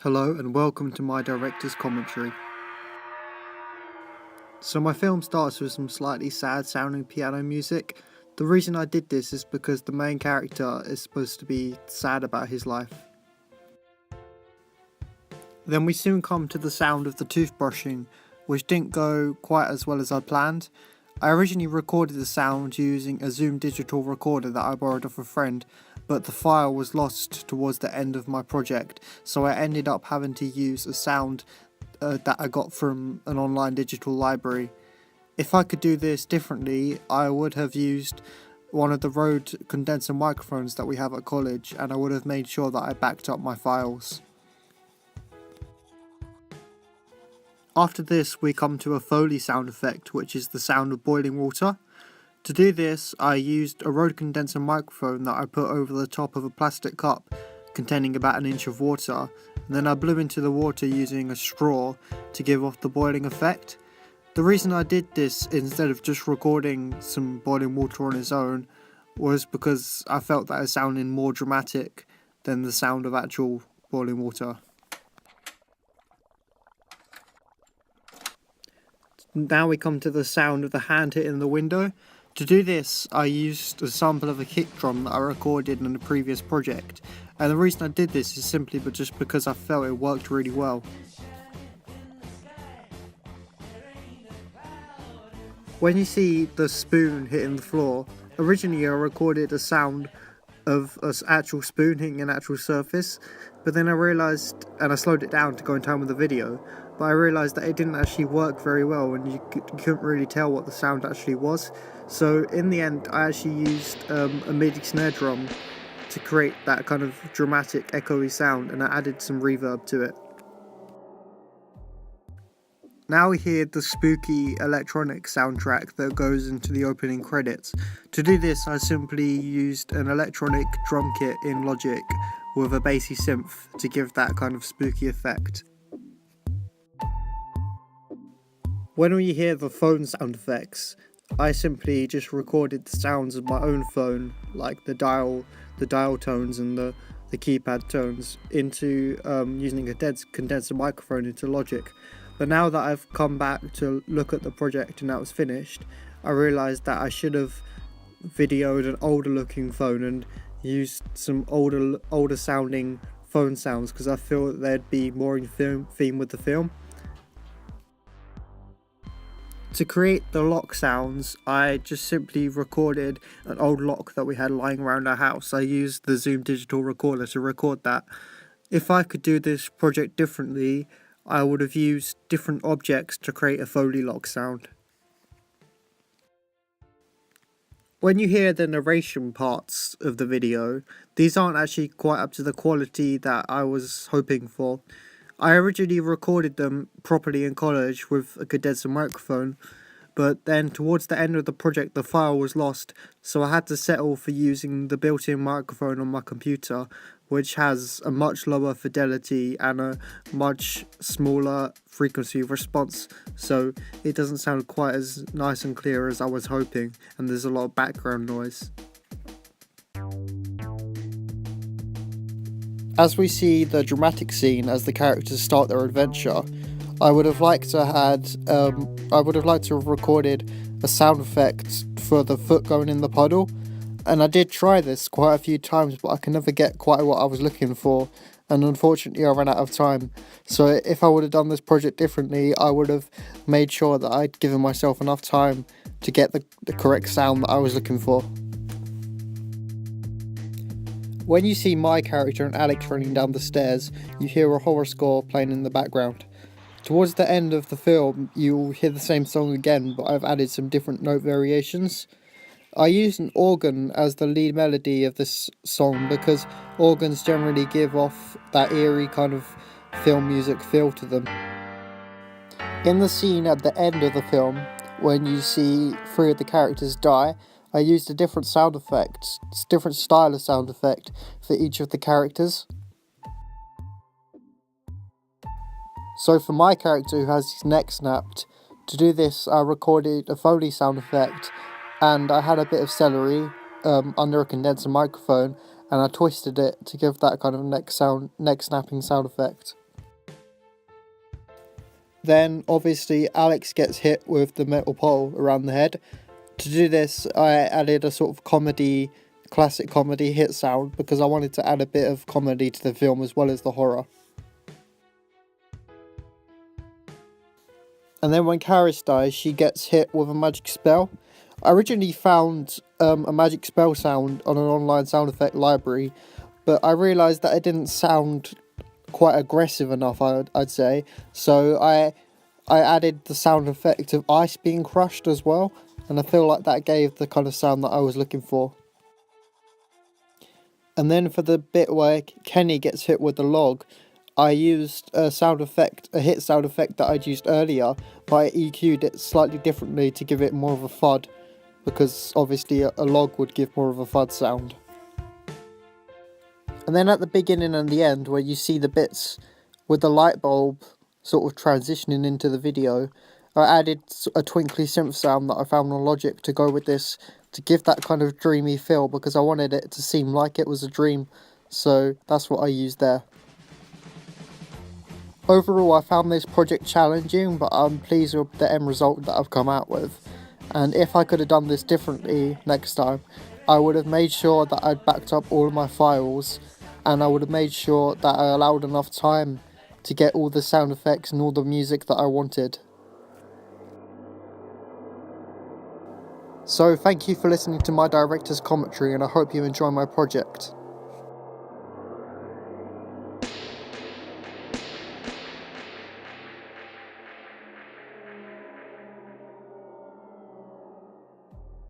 Hello and welcome to my director's commentary. So my film starts with some slightly sad sounding piano music. The reason I did this is because the main character is supposed to be sad about his life. Then we soon come to the sound of the toothbrushing, which didn't go quite as well as I planned. I originally recorded the sound using a Zoom digital recorder that I borrowed off a friend, but the file was lost towards the end of my project, so I ended up having to use a sound that I got from an online digital library. If I could do this differently, I would have used one of the Rode condenser microphones that we have at college, and I would have made sure that I backed up my files. After this, we come to a Foley sound effect, which is the sound of boiling water. To do this, I used a Rode condenser microphone that I put over the top of a plastic cup containing about an inch of water, and then I blew into the water using a straw to give off the boiling effect. The reason I did this instead of just recording some boiling water on its own was because I felt that it sounded more dramatic than the sound of actual boiling water. Now we come to the sound of the hand hitting the window. To do this, I used a sample of a kick drum that I recorded in a previous project, and the reason I did this is simply just because I felt it worked really well. When you see the spoon hitting the floor, originally I recorded a sound of an actual spoon hitting an actual surface, but then I realised, and I slowed it down to go in time with the video, but I realised that it didn't actually work very well and you couldn't really tell what the sound actually was. So in the end I actually used a MIDI snare drum to create that kind of dramatic echoey sound, and I added some reverb to it. Now we hear the spooky electronic soundtrack that goes into the opening credits. To do this, I simply used an electronic drum kit in Logic with a bassy synth to give that kind of spooky effect. When we hear the phone sound effects, I simply just recorded the sounds of my own phone, like the dial tones and the keypad tones, into using a condenser microphone into Logic. But now that I've come back to look at the project and that was finished, I realised that I should have videoed an older looking phone and used some older sounding phone sounds, because I feel that they'd be more in theme with the film. To create the lock sounds, I just simply recorded an old lock that we had lying around our house. I used the Zoom digital recorder to record that. If I could do this project differently, I would have used different objects to create a Foley lock sound. When you hear the narration parts of the video, these aren't actually quite up to the quality that I was hoping for. I originally recorded them properly in college with a condenser microphone, but then towards the end of the project the file was lost, so I had to settle for using the built-in microphone on my computer, which has a much lower fidelity and a much smaller frequency response, so it doesn't sound quite as nice and clear as I was hoping, and there's a lot of background noise. As we see the dramatic scene as the characters start their adventure, I would have liked to have recorded a sound effect for the foot going in the puddle, and I did try this quite a few times, but I can never get quite what I was looking for, and unfortunately I ran out of time. So if I would have done this project differently, I would have made sure that I'd given myself enough time to get the correct sound that I was looking for. When you see my character and Alex running down the stairs, you hear a horror score playing in the background. Towards the end of the film, you'll hear the same song again, but I've added some different note variations. I used an organ as the lead melody of this song because organs generally give off that eerie kind of film music feel to them. In the scene at the end of the film, when you see 3 of the characters die, I used a different sound effect, different style of sound effect for each of the characters. So for my character who has his neck snapped, to do this I recorded a Foley sound effect, and I had a bit of celery under a condenser microphone, and I twisted it to give that kind of neck snapping sound effect. Then obviously Alex gets hit with the metal pole around the head. To do this, I added a sort of classic comedy hit sound because I wanted to add a bit of comedy to the film as well as the horror. And then when Karis dies, she gets hit with a magic spell. I originally found a magic spell sound on an online sound effect library, but I realised that it didn't sound quite aggressive enough, I'd say. So I added the sound effect of ice being crushed as well, and I feel like that gave the kind of sound that I was looking for. And then for the bit where Kenny gets hit with the log, I used a hit sound effect that I'd used earlier, but I EQ'd it slightly differently to give it more of a thud, because obviously a log would give more of a thud sound. And then at the beginning and the end, where you see the bits with the light bulb sort of transitioning into the video, I added a twinkly synth sound that I found on Logic to go with this, to give that kind of dreamy feel, because I wanted it to seem like it was a dream, so that's what I used there. Overall, I found this project challenging, but I'm pleased with the end result that I've come out with. And if I could have done this differently next time, I would have made sure that I'd backed up all of my files, and I would have made sure that I allowed enough time to get all the sound effects and all the music that I wanted. So thank you for listening to my director's commentary, and I hope you enjoy my project.